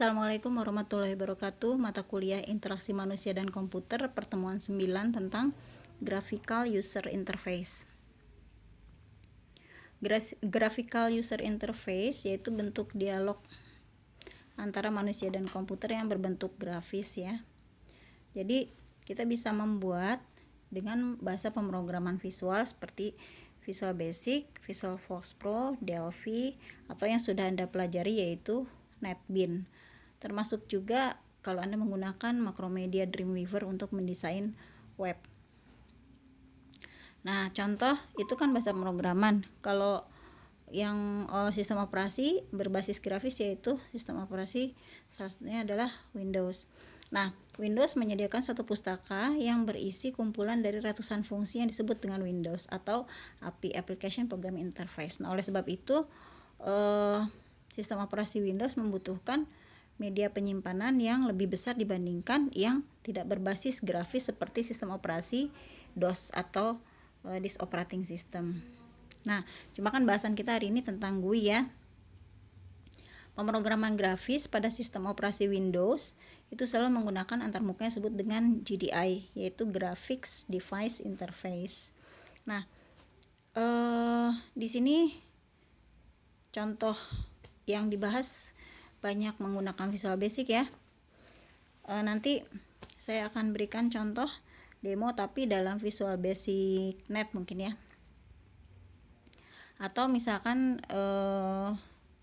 Assalamualaikum warahmatullahi wabarakatuh. Mata kuliah Interaksi Manusia dan Komputer pertemuan 9 tentang Graphical User Interface. Graphical User Interface yaitu bentuk dialog antara manusia dan komputer yang berbentuk grafis ya. Jadi kita bisa membuat dengan bahasa pemrograman visual seperti Visual Basic, Visual Force Pro, Delphi, atau yang sudah Anda pelajari yaitu NetBeans. Termasuk juga kalau Anda menggunakan Macromedia Dreamweaver untuk mendesain web. Nah, contoh itu kan bahasa pemrograman. Kalau yang sistem operasi berbasis grafis yaitu sistem operasi salah satunya adalah Windows. Nah, Windows menyediakan suatu pustaka yang berisi kumpulan dari ratusan fungsi yang disebut dengan Windows atau API Application Programming Interface. Nah, oleh sebab itu sistem operasi Windows membutuhkan media penyimpanan yang lebih besar dibandingkan yang tidak berbasis grafis seperti sistem operasi DOS atau Disk Operating System. Nah, cuma kan bahasan kita hari ini tentang GUI ya. Pemrograman grafis pada sistem operasi Windows itu selalu menggunakan antarmuka yang disebut dengan GDI, yaitu Graphics Device Interface. Nah, di sini contoh yang dibahas banyak menggunakan Visual Basic ya. Nanti saya akan berikan contoh demo tapi dalam Visual Basic Net mungkin ya. Atau misalkan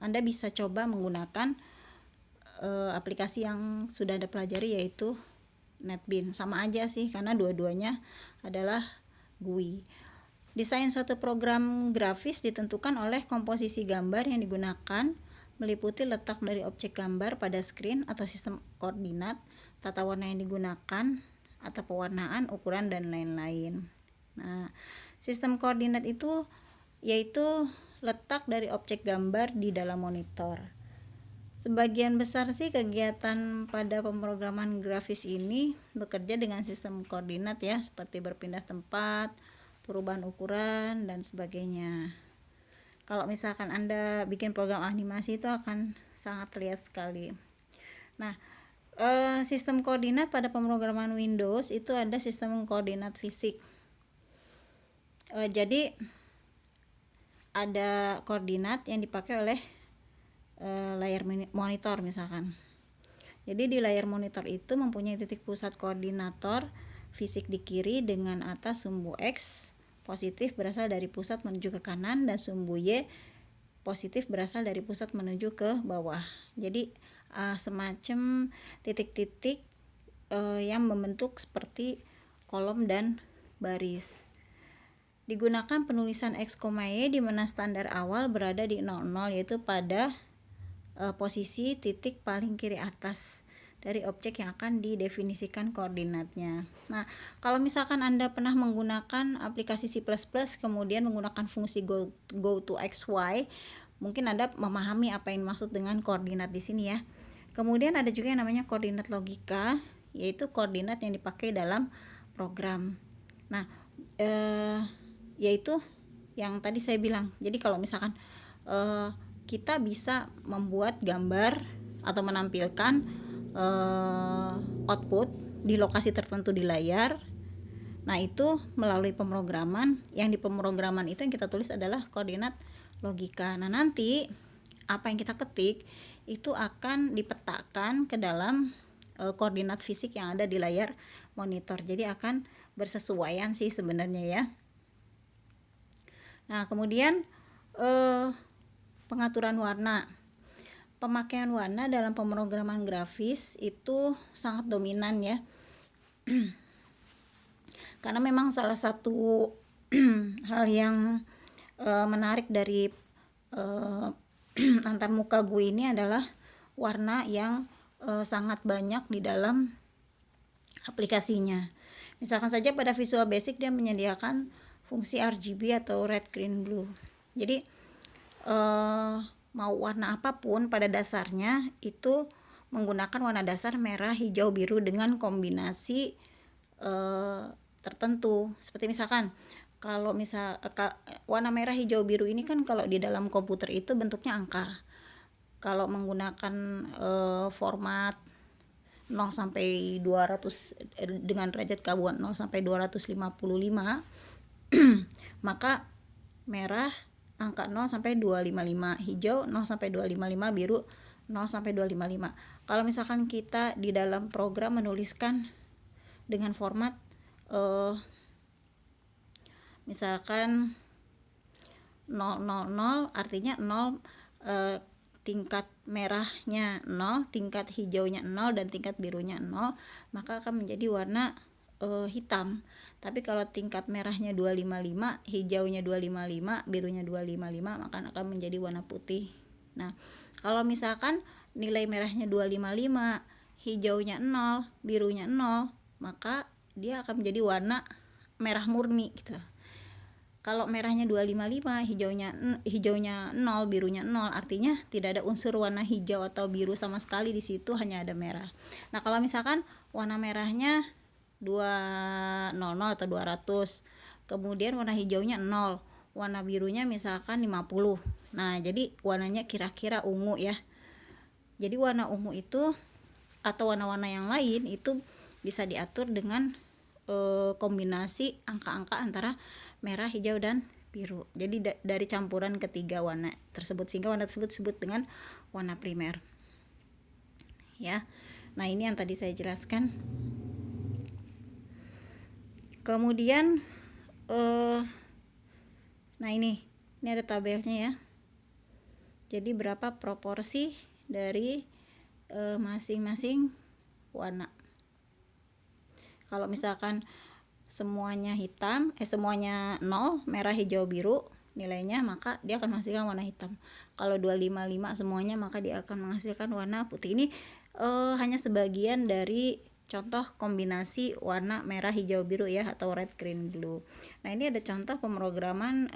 Anda bisa coba menggunakan aplikasi yang sudah Anda pelajari yaitu NetBeans. Sama aja sih karena dua-duanya adalah GUI. Desain suatu program grafis ditentukan oleh komposisi gambar yang digunakan, meliputi letak dari objek gambar pada screen atau sistem koordinat, tata warna yang digunakan atau pewarnaan, ukuran, dan lain-lain. Nah, sistem koordinat itu yaitu letak dari objek gambar di dalam monitor. Sebagian besar sih kegiatan pada pemrograman grafis ini bekerja dengan sistem koordinat ya, seperti berpindah tempat, perubahan ukuran, dan sebagainya. Kalau misalkan Anda bikin program animasi itu akan sangat terlihat sekali. Nah, sistem koordinat pada pemrograman Windows itu ada sistem koordinat fisik. Jadi ada koordinat yang dipakai oleh layar monitor misalkan. Jadi di layar monitor itu mempunyai titik pusat koordinator fisik di kiri dengan atas sumbu X positif berasal dari pusat menuju ke kanan dan sumbu Y positif berasal dari pusat menuju ke bawah. Jadi semacam titik-titik yang membentuk seperti kolom dan baris. Digunakan penulisan X, Y di mana standar awal berada di 00 yaitu pada posisi titik paling kiri atas dari objek yang akan didefinisikan koordinatnya. Nah, kalau misalkan Anda pernah menggunakan aplikasi C++ kemudian menggunakan fungsi go to XY, mungkin Anda memahami apa yang dimaksud dengan koordinat di sini ya. Kemudian ada juga yang namanya koordinat logika, yaitu koordinat yang dipakai dalam program. Nah, yaitu yang tadi saya bilang. Jadi kalau misalkan kita bisa membuat gambar atau menampilkan output di lokasi tertentu di layar. Nah, itu melalui pemrograman. Yang di pemrograman itu yang kita tulis adalah koordinat logika. Nah, nanti apa yang kita ketik itu akan dipetakan ke dalam koordinat fisik yang ada di layar monitor. Jadi akan bersesuaian sih sebenarnya ya. Nah, kemudian pengaturan warna. Pemakaian warna dalam pemrograman grafis itu sangat dominan ya. Karena memang salah satu hal yang menarik dari antarmuka GUI ini adalah warna yang sangat banyak di dalam aplikasinya. Misalkan saja pada Visual Basic dia menyediakan fungsi RGB atau red, green, blue. Jadi mau warna apapun pada dasarnya itu menggunakan warna dasar merah, hijau, biru dengan kombinasi tertentu. Seperti misalkan kalau warna merah, hijau, biru ini kan kalau di dalam komputer itu bentuknya angka. Kalau menggunakan format 0 sampai 200 dengan derajat keabuan 0 sampai 255 maka merah angka 0 sampai 255, hijau 0 sampai 255, biru 0 sampai 255. Kalau misalkan kita di dalam program menuliskan dengan format misalkan 000, artinya 0 tingkat merahnya 0, tingkat hijaunya 0, dan tingkat birunya 0, maka akan menjadi warna hitam. Tapi kalau tingkat merahnya 255, hijaunya 255, birunya 255, maka akan menjadi warna putih. Nah, kalau misalkan nilai merahnya 255, hijaunya 0, birunya 0, maka dia akan menjadi warna merah murni gitu. Kalau merahnya 255, hijaunya 0, birunya 0, artinya tidak ada unsur warna hijau atau biru sama sekali di situ, hanya ada merah. Nah, kalau misalkan warna merahnya 200 atau 200, kemudian warna hijaunya 0, warna birunya misalkan 50. Nah, jadi warnanya kira-kira ungu ya. Jadi warna ungu itu atau warna-warna yang lain itu bisa diatur dengan kombinasi angka-angka antara merah, hijau, dan biru. Jadi dari campuran ketiga warna tersebut, sehingga warna tersebut disebut dengan warna primer. Ya. Nah, ini yang tadi saya jelaskan. Kemudian nah ini ada tabelnya ya. Jadi berapa proporsi dari masing-masing warna. Kalau misalkan semuanya hitam, semuanya 0, merah, hijau, biru nilainya, maka dia akan menghasilkan warna hitam. Kalau 255 semuanya, maka dia akan menghasilkan warna putih. Ini hanya sebagian dari contoh kombinasi warna merah, hijau, biru ya, atau red, green, blue. Nah, ini ada contoh pemrograman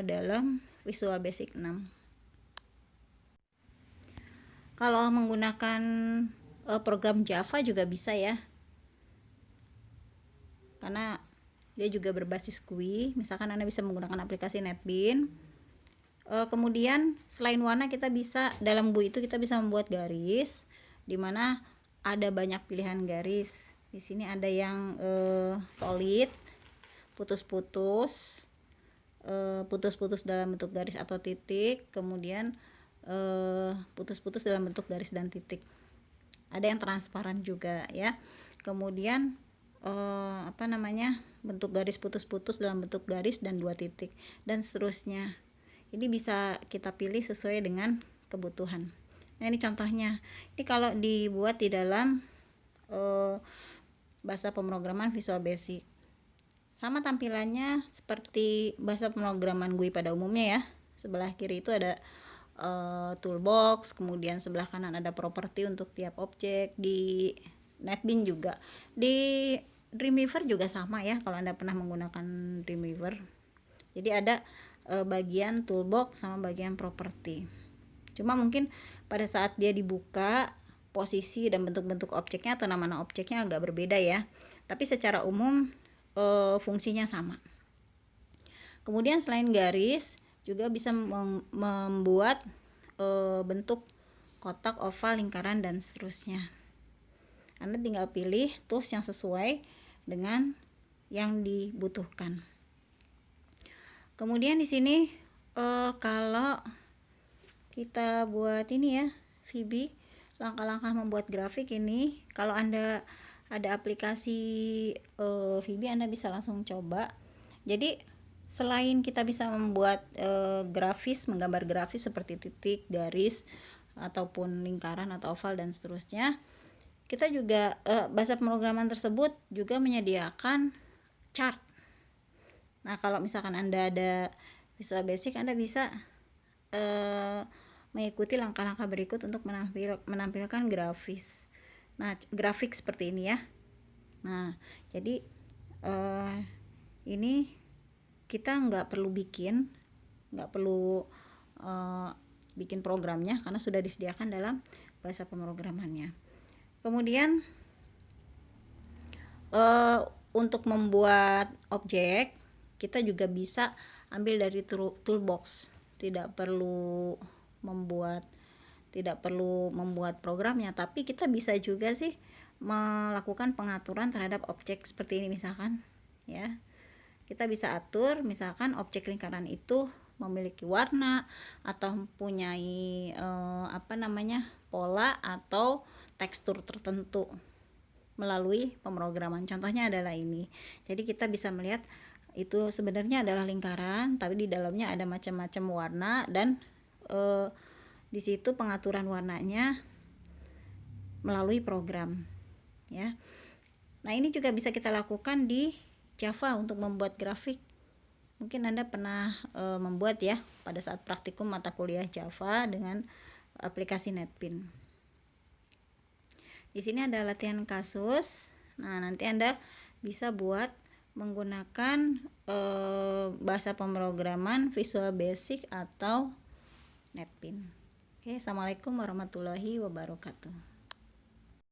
dalam Visual Basic 6. Kalau menggunakan program Java juga bisa ya, karena dia juga berbasis GUI. Misalkan Anda bisa menggunakan aplikasi NetBeans. Kemudian selain warna, kita bisa dalam GUI itu kita bisa membuat garis, dimana ada banyak pilihan garis. Di sini ada yang solid, putus-putus, putus-putus dalam bentuk garis atau titik, kemudian putus-putus dalam bentuk garis dan titik. Ada yang transparan juga ya. Kemudian bentuk garis putus-putus dalam bentuk garis dan 2 titik, dan seterusnya. Ini bisa kita pilih sesuai dengan kebutuhan. Nah, ini contohnya. Ini kalau dibuat di dalam bahasa pemrograman Visual Basic, sama tampilannya seperti bahasa pemrograman GUI pada umumnya ya. Sebelah kiri itu ada toolbox, kemudian sebelah kanan ada properti untuk tiap objek. Di NetBeans juga, di Dreamweaver juga sama ya, kalau Anda pernah menggunakan Dreamweaver. Jadi ada bagian toolbox sama bagian properti. Cuma mungkin pada saat dia dibuka, posisi dan bentuk-bentuk objeknya atau nama-nama objeknya agak berbeda ya. Tapi secara umum fungsinya sama. Kemudian selain garis, juga bisa membuat bentuk kotak, oval, lingkaran, dan seterusnya. Anda tinggal pilih tools yang sesuai dengan yang dibutuhkan. Kemudian di sini kalau kita buat ini ya, VB, langkah-langkah membuat grafik ini, kalau Anda ada aplikasi VB, Anda bisa langsung coba. Jadi selain kita bisa membuat grafis, menggambar grafis seperti titik, garis, ataupun lingkaran atau oval dan seterusnya, kita juga bahasa pemrograman tersebut juga menyediakan chart. Nah, kalau misalkan Anda ada Visual Basic, Anda bisa mengikuti langkah-langkah berikut untuk menampilkan grafis. Nah, grafik seperti ini ya. Nah, jadi ini kita nggak perlu bikin programnya, karena sudah disediakan dalam bahasa pemrogramannya. Kemudian untuk membuat objek, kita juga bisa ambil dari toolbox, tidak perlu tidak perlu membuat programnya, tapi kita bisa juga sih melakukan pengaturan terhadap objek seperti ini misalkan ya. Kita bisa atur misalkan objek lingkaran itu memiliki warna atau mempunyai pola atau tekstur tertentu melalui pemrograman. Contohnya adalah ini. Jadi kita bisa melihat itu sebenarnya adalah lingkaran, tapi di dalamnya ada macam-macam warna dan di situ pengaturan warnanya melalui program ya. Nah, ini juga bisa kita lakukan di Java untuk membuat grafik. Mungkin Anda pernah membuat ya pada saat praktikum mata kuliah Java dengan aplikasi NetBeans. Di sini ada latihan kasus. Nah, nanti Anda bisa buat menggunakan bahasa pemrograman Visual Basic atau NetBeans. Oke, assalamualaikum warahmatullahi wabarakatuh.